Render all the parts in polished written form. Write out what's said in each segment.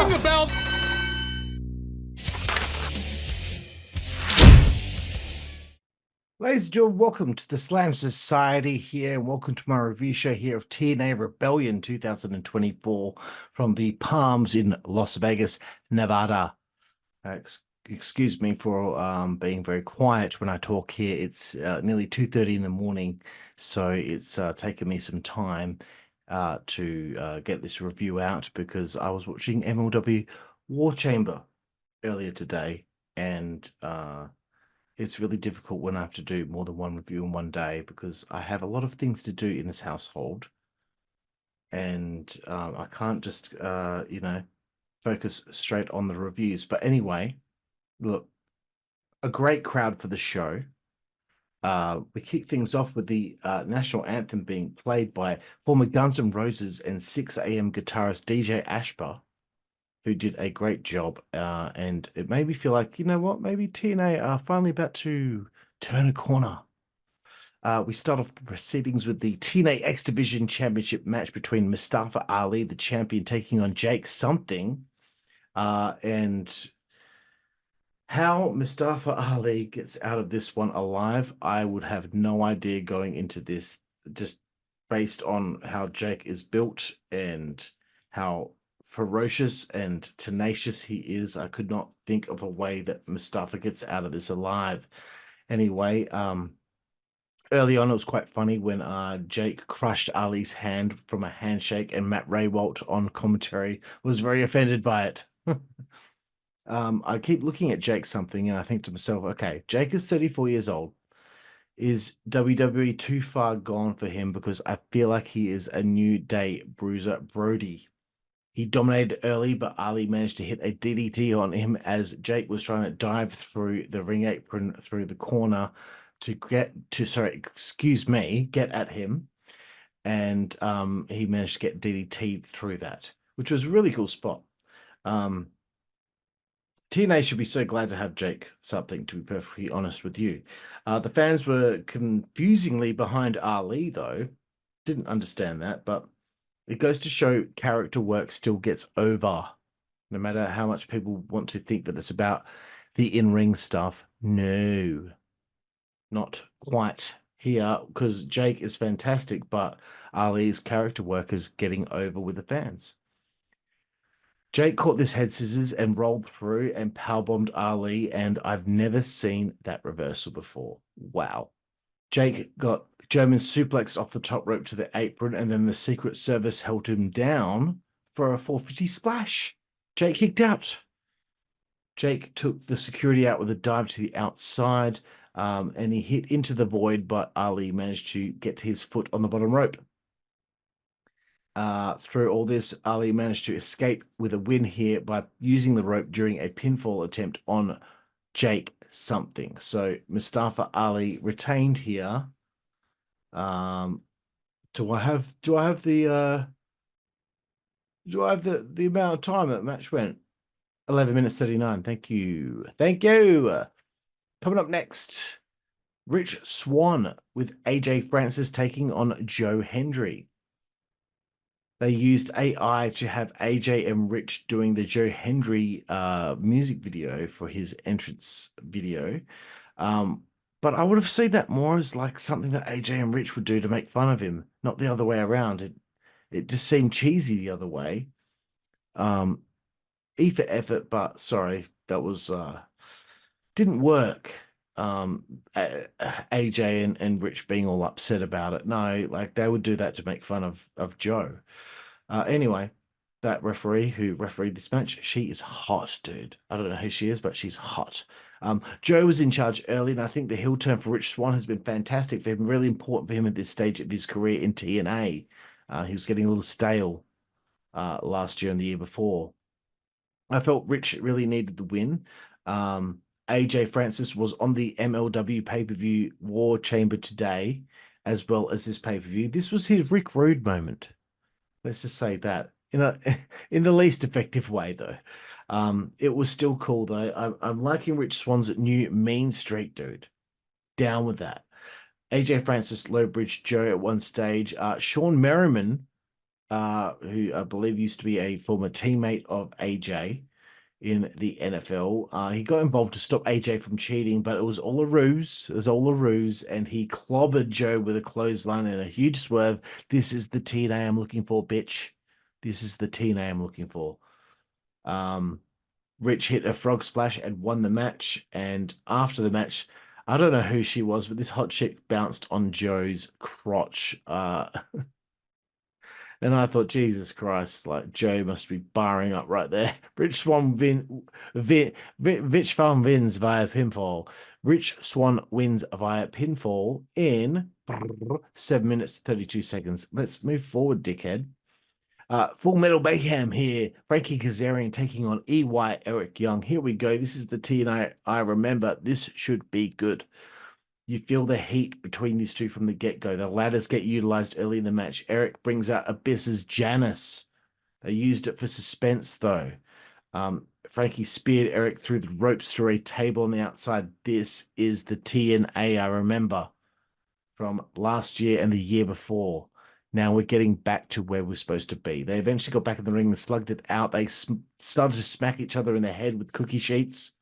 Ring the bell. Ladies and gentlemen, welcome to the Slam Society here, and welcome to my review show here of TNA Rebellion 2024 from the Palms in Las Vegas, Nevada. Excuse me for being very quiet when I talk here. It's nearly 2:30 in the morning, so it's taken me some time to get this review out because I was watching MLW War Chamber earlier today, and it's really difficult when I have to do more than one review in one day because I have a lot of things to do in this household, and I can't just focus straight on the reviews. But anyway, look, a great crowd for the show. We kick things off with the national anthem being played by former Guns N' Roses and 6 a.m. guitarist DJ Ashba, who did a great job, and it made me feel like, you know what, maybe TNA are finally about to turn a corner. We start off the proceedings with the TNA X Division Championship match between Mustafa Ali, the champion, taking on Jake something, and how Mustafa Ali gets out of this one alive, I would have no idea going into this, just based on how Jake is built and how ferocious and tenacious he is. I could not think of a way that Mustafa gets out of this alive. Anyway, early on it was quite funny when Jake crushed Ali's hand from a handshake, and Matt Raywalt on commentary was very offended by it. I keep looking at Jake something and I think to myself, okay, Jake is 34 years old. Is WWE too far gone for him? Because I feel like he is a new day bruiser Brody. He dominated early, but Ali managed to hit a DDT on him as Jake was trying to dive through the ring apron through the corner to get at him. And he managed to get DDT'd through that, which was a really cool spot. TNA should be so glad to have Jake something, to be perfectly honest with you. The fans were confusingly behind Ali, though. Didn't understand that, but it goes to show character work still gets over. No matter how much people want to think that it's about the in-ring stuff. No, not quite here, because Jake is fantastic, but Ali's character work is getting over with the fans. Jake caught this head scissors and rolled through and powerbombed Ali, and I've never seen that reversal before. Wow. Jake got German suplexed off the top rope to the apron, and then the Secret Service held him down for a 450 splash. Jake kicked out. Jake took the security out with a dive to the outside, and he hit into the void, but Ali managed to get his foot on the bottom rope. Through all this, Ali managed to escape with a win here by using the rope during a pinfall attempt on Jake something. So Mustafa Ali retained here. Do I have the amount of time that match went? 11 minutes 39. Thank you. Coming up next, Rich Swann with AJ Francis taking on Joe Hendry. They used AI to have AJ and Rich doing the Joe Hendry music video for his entrance video. But I would have seen that more as like something that AJ and Rich would do to make fun of him, not the other way around. It just seemed cheesy the other way. E for effort, but sorry, that was didn't work. AJ and Rich being all upset about it. No, like they would do that to make fun of Joe. Anyway, that referee who refereed this match, she is hot, dude. I don't know who she is, but she's hot. Joe was in charge early, and I think the heel turn for Rich Swann has been fantastic for him, really important for him at this stage of his career in TNA. He was getting a little stale last year and the year before. I felt Rich really needed the win. AJ Francis was on the MLW pay-per-view War Chamber today, as well as this pay-per-view. This was his Rick Rude moment. Let's just say that in the least effective way, though. It was still cool, though. I'm liking Rich Swann's new mean streak, dude. Down with that. AJ Francis low bridge Joe at one stage. Sean Merriman who I believe used to be a former teammate of AJ in the NFL. He got involved to stop AJ from cheating, but it was all a ruse. It was all a ruse, and he clobbered Joe with a clothesline and a huge swerve. This is the TNA I'm looking for, bitch. This is the TNA I'm looking for. Rich hit a frog splash and won the match. And after the match, I don't know who she was, but this hot chick bounced on Joe's crotch. And I thought, Jesus Christ, like Joe must be barring up right there. Rich Swann Rich Swann wins via pinfall. Rich Swann wins via pinfall in 7 minutes 32 seconds. Let's move forward, dickhead. Full Metal Mayhem here. Frankie Kazarian taking on EY Eric Young. Here we go. This is the TNA I remember. This should be good. You feel the heat between these two from the get-go. The ladders get utilized early in the match. Eric brings out Abyss's Janice. They used it for suspense, though. Frankie speared Eric through the ropes through a table on the outside. This is the TNA I remember from last year and the year before. Now we're getting back to where we're supposed to be. They eventually got back in the ring and slugged it out. They started to smack each other in the head with cookie sheets.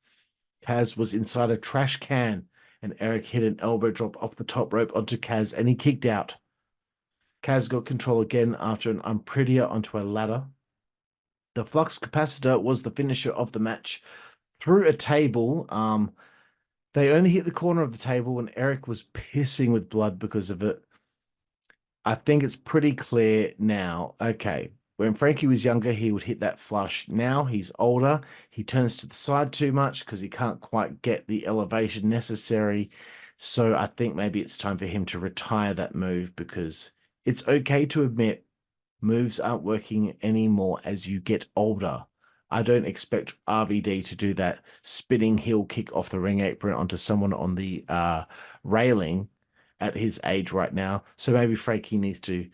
Kaz was inside a trash can, and Eric hit an elbow drop off the top rope onto Kaz, and he kicked out. Kaz got control again after an unprettier onto a ladder. The flux capacitor was the finisher of the match. Through a table, they only hit the corner of the table, and Eric was pissing with blood because of it. I think it's pretty clear now. Okay, when Frankie was younger, he would hit that flush. Now he's older. He turns to the side too much because he can't quite get the elevation necessary. So I think maybe it's time for him to retire that move, because it's okay to admit moves aren't working anymore as you get older. I don't expect RVD to do that spinning heel kick off the ring apron onto someone on the railing at his age right now. So maybe Frankie needs to,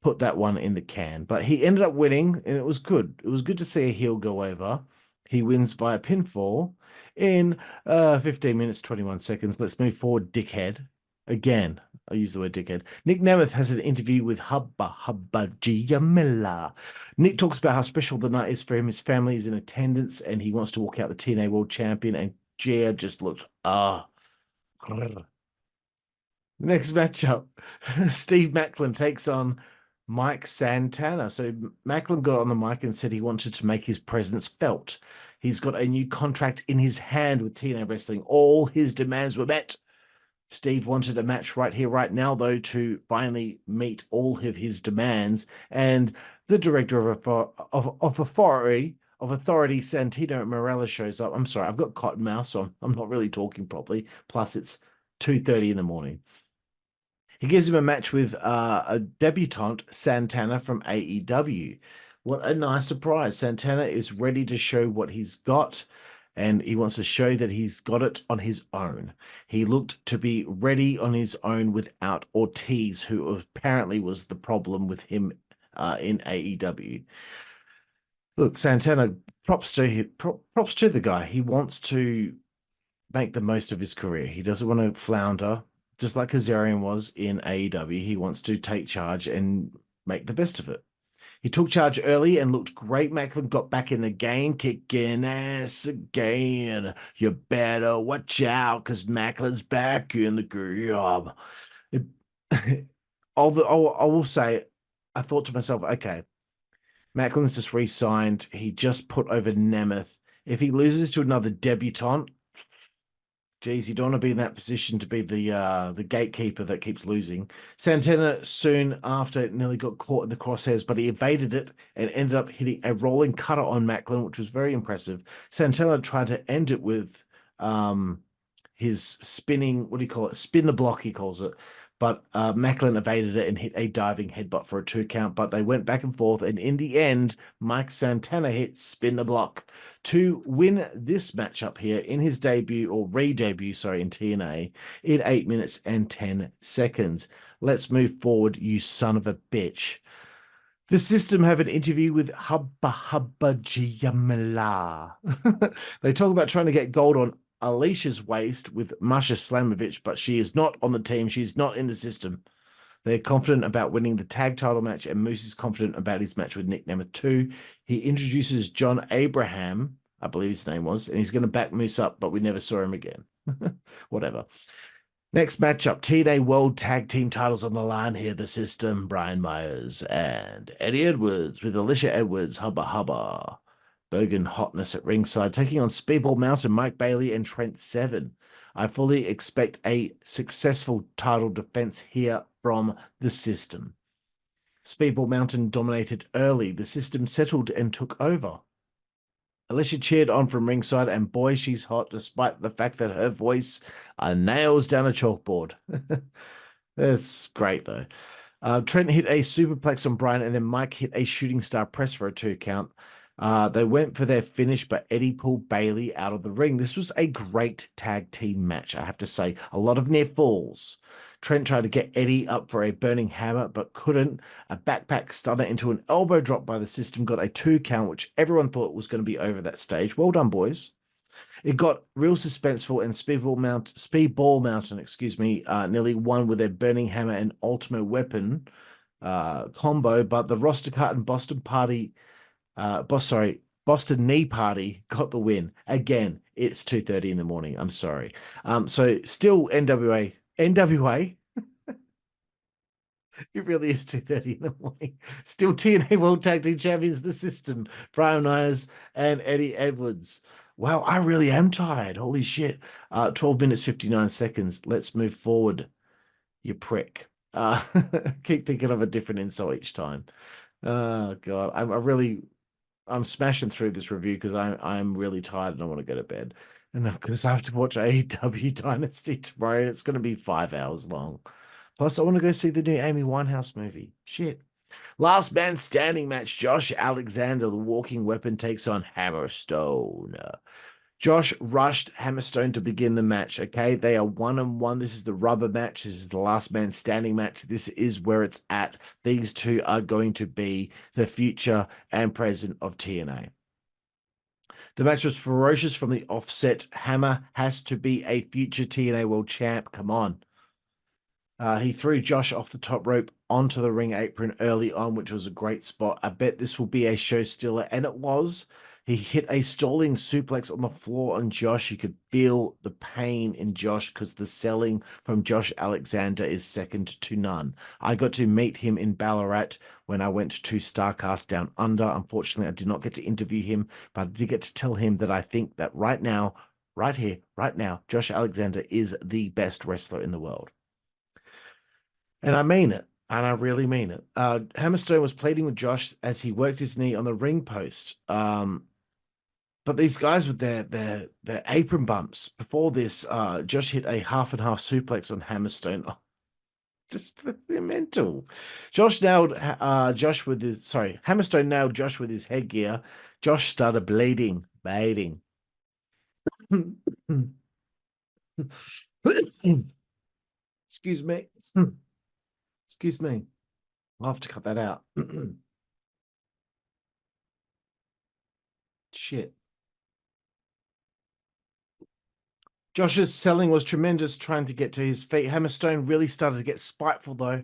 put that one in the can. But he ended up winning, and it was good. It was good to see a heel go over. He wins by a pinfall in 15 minutes, 21 seconds. Let's move forward, dickhead. Again, I use the word dickhead. Nick Nemeth has an interview with Hubba Gia Miller. Nick talks about how special the night is for him. His family is in attendance, and he wants to walk out the TNA World Champion, and Gia just looks, Next matchup, Steve Maclin takes on Mike Santana. So Maclin got on the mic and said he wanted to make his presence felt. He's got a new contract in his hand with TNA Wrestling. All his demands were met. Steve wanted a match right here, right now, though, to finally meet all of his demands. And the director of authority, Santino Morella, shows up. I'm sorry, I've got cotton mouth, so I'm not really talking properly. Plus, it's 2:30 in the morning. He gives him a match with a debutante, Santana from AEW. What a nice surprise. Santana is ready to show what he's got, and he wants to show that he's got it on his own. He looked to be ready on his own without Ortiz, who apparently was the problem with him in AEW. Look, Santana, props to the guy. He wants to make the most of his career. He doesn't want to flounder. Just like Kazarian was in AEW, he wants to take charge and make the best of it. He took charge early and looked great. Maclin got back in the game, kicking ass again. You better watch out, because Maclin's back in the game. I will say, I thought to myself, okay, Maclin's just re-signed. He just put over Nemeth. If he loses to another debutante, geez, you don't want to be in that position to be the gatekeeper that keeps losing. Santana soon after nearly got caught in the crosshairs, but he evaded it and ended up hitting a rolling cutter on Maclin, which was very impressive. Santana tried to end it with his spinning, what do you call it? Spin the block, he calls it. But Maclin evaded it and hit a diving headbutt for a 2 count. But they went back and forth. And in the end, Mike Santana hit spin the block to win this matchup here in his debut, or re-debut, sorry, in TNA in 8 minutes and 10 seconds. Let's move forward, you son of a bitch. The System have an interview with Hubba Giamela. They talk about trying to get gold on Alisha's waist with Masha Slamovich, but she is not on the team. She's not in the System. They're confident about winning the tag title match, and Moose is confident about his match with Nick Nemeth too. He introduces John Abraham, I believe his name was, and he's going to back Moose up, but we never saw him again. Whatever. Next matchup, TNA World Tag Team titles on the line here. The System, Brian Myers and Eddie Edwards with Alisha Edwards, Hubba Hubba. Bogan Hotness at ringside, taking on Speedball Mountain, Mike Bailey, and Trent Seven. I fully expect a successful title defense here from the System. Speedball Mountain dominated early. The System settled and took over. Alisha cheered on from ringside, and boy, she's hot, despite the fact that her voice nails down a chalkboard. That's great, though. Trent hit a superplex on Brian, and then Mike hit a shooting star press for a 2 count. They went for their finish, but Eddie pulled Bailey out of the ring. This was a great tag team match, I have to say. A lot of near falls. Trent tried to get Eddie up for a burning hammer, but couldn't. A backpack stunner into an elbow drop by the System got a 2 count, which everyone thought was going to be over that stage. Well done, boys. It got real suspenseful, and Speedball Mountain, nearly won with their burning hammer and ultimate weapon combo, but the roster cut and Boston Knee Party got the win. Again, it's 2:30 in the morning. I'm sorry. So still NWA. It really is 2:30 in the morning. Still TNA World Tag Team Champions, the System, Brian Myers and Eddie Edwards. Wow, I really am tired. Holy shit. 12 minutes, 59 seconds. Let's move forward, you prick. Keep thinking of a different insult each time. Oh, God. I'm smashing through this review because I'm really tired and I want to go to bed. And because I have to watch AEW Dynasty tomorrow, and it's going to be 5 hours long. Plus, I want to go see the new Amy Winehouse movie. Shit. Last man standing match. Josh Alexander, the walking weapon, takes on Hammerstone. Josh rushed Hammerstone to begin the match. Okay, they are 1-1. This is the rubber match. This is the last man standing match. This is where it's at. These two are going to be the future and present of TNA. The match was ferocious from the offset. Hammer has to be a future TNA World Champ. Come on. He threw Josh off the top rope onto the ring apron early on, which was a great spot. I bet this will be a show stealer, and it was. He hit a stalling suplex on the floor on Josh. You could feel the pain in Josh because the selling from Josh Alexander is second to none. I got to meet him in Ballarat when I went to StarCast Down Under. Unfortunately, I did not get to interview him, but I did get to tell him that I think that right now, right here, right now, Josh Alexander is the best wrestler in the world. And I mean it. And I really mean it. Hammerstone was pleading with Josh as he worked his knee on the ring post. But these guys with their apron bumps before this, Josh hit a half and half suplex on Hammerstone. Oh, just they're mental. Hammerstone nailed Josh with his headgear. Josh started bleeding. Excuse me. Excuse me. I'll have to cut that out. Shit. Josh's selling was tremendous, trying to get to his feet. Hammerstone really started to get spiteful, though.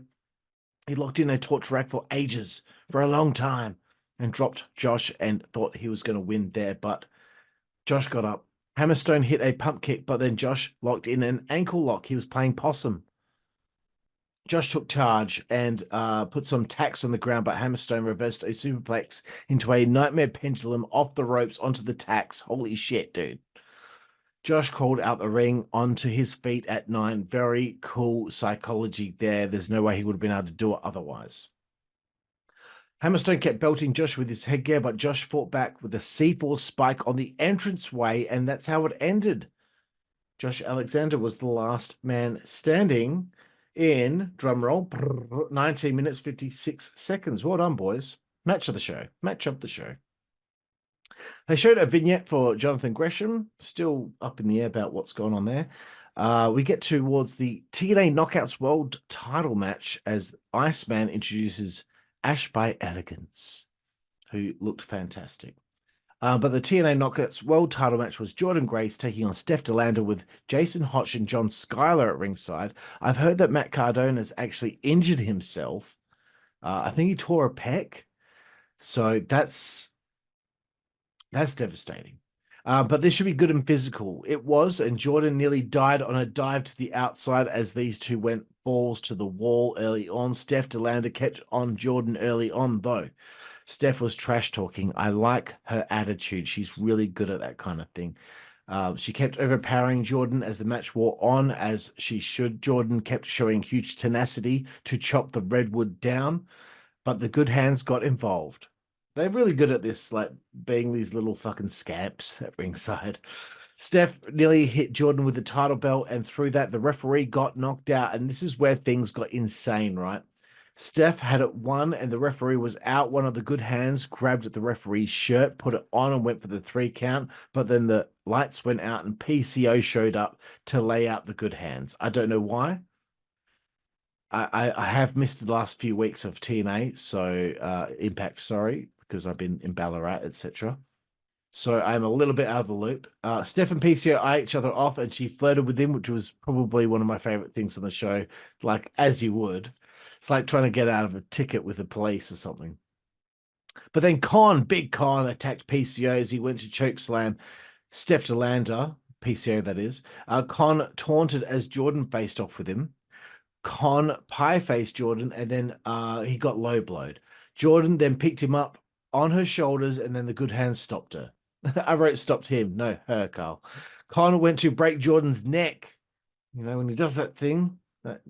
He locked in a torch rack for ages, for a long time, and dropped Josh and thought he was going to win there, but Josh got up. Hammerstone hit a pump kick, but then Josh locked in an ankle lock. He was playing possum. Josh took charge and put some tacks on the ground, but Hammerstone reversed a superplex into a nightmare pendulum off the ropes onto the tacks. Holy shit, dude. Josh crawled out the ring onto his feet at 9. Very cool psychology there. There's no way he would have been able to do it otherwise. Hammerstone kept belting Josh with his headgear, but Josh fought back with a C4 spike on the entranceway, and that's how it ended. Josh Alexander was the last man standing in, drumroll, 19 minutes, 56 seconds. Well done, boys. Match of the show. They showed a vignette for Jonathan Gresham, still up in the air about what's going on there. We get towards the TNA Knockouts World title match as Iceman introduces Ash by Elegance, who looked fantastic. But the TNA Knockouts World title match was Jordynne Grace taking on Steph DeLander with Jason Hotch and John Skyler at ringside. I've heard that Matt Cardona has actually injured himself. I think he tore a pec. So that's devastating. But this should be good and physical. It was, and Jordynne nearly died on a dive to the outside as these two went balls to the wall early on. Steph DeLander kept on Jordynne early on, though. Steph was trash talking. I like her attitude. She's really good at that kind of thing. She kept overpowering Jordynne as the match wore on, as she should. Jordynne kept showing huge tenacity to chop the redwood down, but the good hands got involved. They're really good at this, like being these little fucking scamps at ringside. Steph nearly hit Jordynne with the title belt, and through that, the referee got knocked out. And this is where things got insane, right? Steph had it won, and the referee was out. One of the good hands grabbed at the referee's shirt, put it on, and went for the 3 count. But then the lights went out, and PCO showed up to lay out the good hands. I don't know why. I have missed the last few weeks of TNA, so Impact, sorry, because I've been in Ballarat, etc. So I'm a little bit out of the loop. Steph and PCO eye each other off, and she flirted with him, which was probably one of my favorite things on the show. Like, as you would. It's like trying to get out of a ticket with the police or something. But then Big Con, attacked PCO as he went to choke slam Steph DeLander, PCO that is. Con taunted as Jordynne faced off with him. Con pie-faced Jordynne, and then he got low blowed. Jordynne then picked him up on her shoulders, and then the good hands stopped her. I wrote stopped him, no, her, Carl. Con went to break Jordynne's neck. You know, when he does that thing that,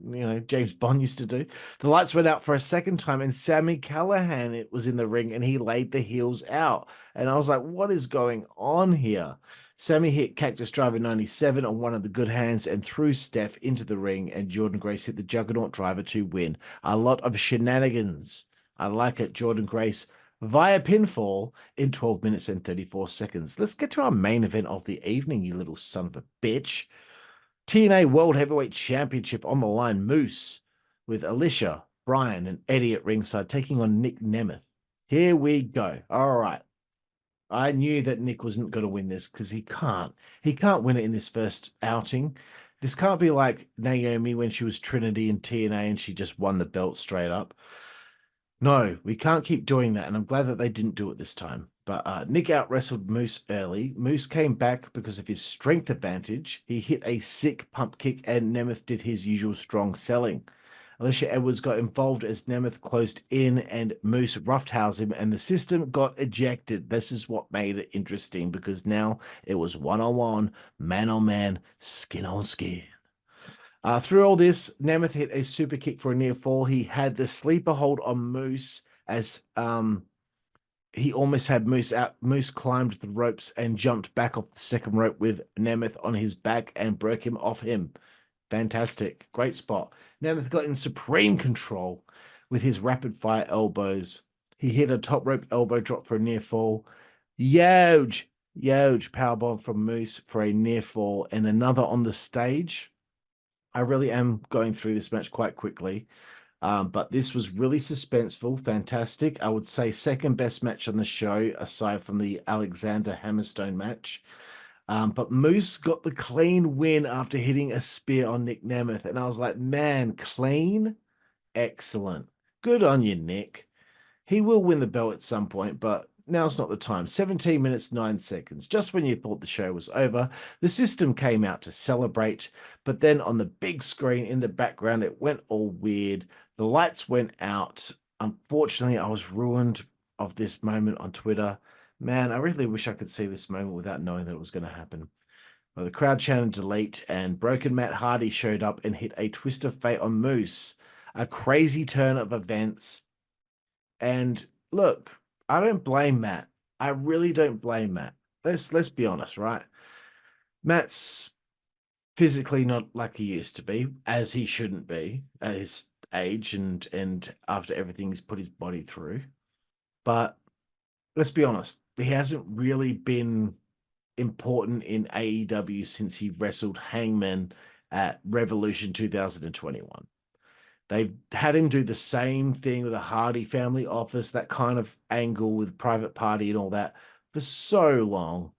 James Bond used to do. The lights went out for a second time, and Sami Callihan it was in the ring, and he laid the heels out. And I was like, what is going on here? Sami hit Cactus Driver 97 on one of the good hands and threw Steph into the ring, and Jordynne Grace hit the Juggernaut Driver to win. A lot of shenanigans. I like it. Jordynne Grace via pinfall in 12 minutes and 34 seconds. Let's get to our main event of the evening, you little son of a bitch. TNA World Heavyweight Championship on the line. Moose with Alisha, Brian, and Eddie at ringside taking on Nick Nemeth. Here we go. All right. I knew that Nick wasn't going to win this because he can't. He can't win it in this first outing. This can't be like Naomi when she was Trinity in TNA and she just won the belt straight up. No, we can't keep doing that, and I'm glad that they didn't do it this time. But Nick out-wrestled Moose early. Moose came back because of his strength advantage. He hit a sick pump kick, and Nemeth did his usual strong selling. Alisha Edwards got involved as Nemeth closed in, and Moose roughhoused him, and the system got ejected. This is what made it interesting, because now it was one-on-one, man-on-man, skin-on-skin. Through all this, Nemeth hit a super kick for a near fall. He had the sleeper hold on Moose as he almost had Moose out. Moose climbed the ropes and jumped back off the second rope with Nemeth on his back and broke him off him. Fantastic. Great spot. Nemeth got in supreme control with his rapid fire elbows. He hit a top rope elbow drop for a near fall. Huge powerbomb from Moose for a near fall and another on the stage. I really am going through this match quite quickly. But this was really suspenseful, fantastic. I would say second best match on the show, aside from the Alexander Hammerstone match. But Moose got the clean win after hitting a spear on Nick Nemeth. And I was like, man, clean? Excellent. Good on you, Nick. He will win the belt at some point, but now's not the time. 17 minutes, 9 seconds. Just when you thought the show was over, the system came out to celebrate, but then on the big screen in the background, it went all weird. The lights went out. Unfortunately, I was ruined of this moment on Twitter. Man, I really wish I could see this moment without knowing that it was going to happen. Well, the crowd chanted delete, and Broken Matt Hardy showed up and hit a twist of fate on Moose. A crazy turn of events. And look, I don't blame Matt. I really don't blame Matt. Let's be honest, right? Matt's physically not like he used to be, as he shouldn't be at his age and after everything he's put his body through. But let's be honest, he hasn't really been important in AEW since he wrestled Hangman at Revolution 2021. They've had him do the same thing with the Hardy family office, that kind of angle with Private Party and all that. for so long.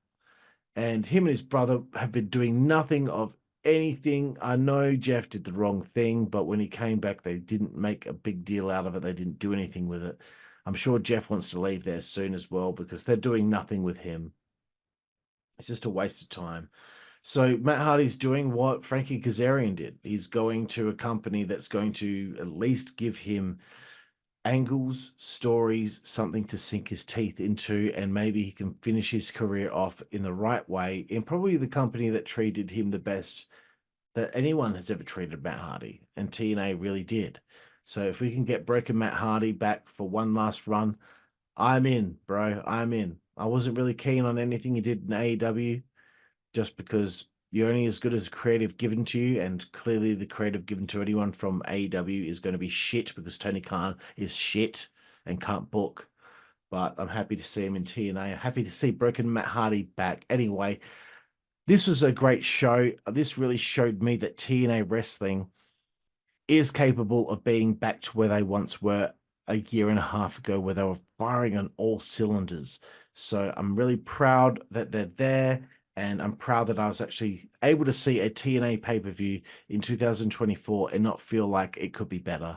And him and his brother have been doing nothing of anything. I know Jeff did the wrong thing, but when he came back, they didn't make a big deal out of it. They didn't do anything with it. I'm sure Jeff wants to leave there soon as well because they're doing nothing with him. It's just a waste of time. So Matt Hardy's doing what Frankie Kazarian did. He's going to a company that's going to at least give him angles, stories, something to sink his teeth into, and maybe he can finish his career off in the right way in probably the company that treated him the best that anyone has ever treated Matt Hardy, and TNA really did. So if we can get Broken Matt Hardy back for one last run, I'm in, bro. I'm in. I wasn't really keen on anything he did in AEW just because you're only as good as creative given to you, and clearly the creative given to anyone from AEW is going to be shit because Tony Khan is shit and can't book. But I'm happy to see him in TNA. I'm happy to see Broken Matt Hardy back. Anyway, this was a great show. This really showed me that TNA wrestling is capable of being back to where they once were a year and a half ago, where they were firing on all cylinders. So I'm really proud that they're there. And I'm proud that I was actually able to see a TNA pay-per-view in 2024 and not feel like it could be better.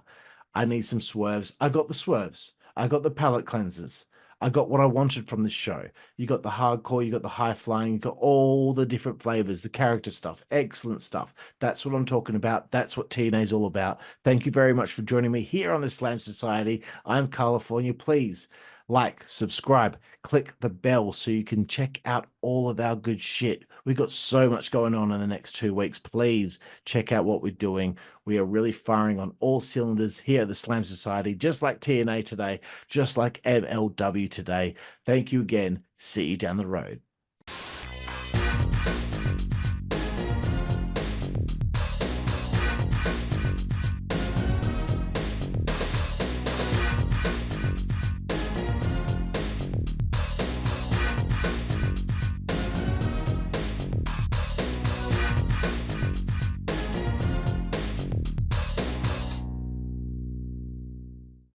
I need some swerves. I got the swerves. I got the palate cleansers. I got what I wanted from this show. You got the hardcore, you got the high flying, you got all the different flavors, the character stuff, excellent stuff. That's what I'm talking about. That's what TNA is all about. Thank you very much for joining me here on the Slam Society. I'm Karlifornia. Please like, subscribe, click the bell so you can check out all of our good shit. We've got so much going on in the next 2 weeks. Please check out what we're doing. We are really firing on all cylinders here at the Slam Society, just like TNA today, just like MLW today. Thank you again. See you down the road.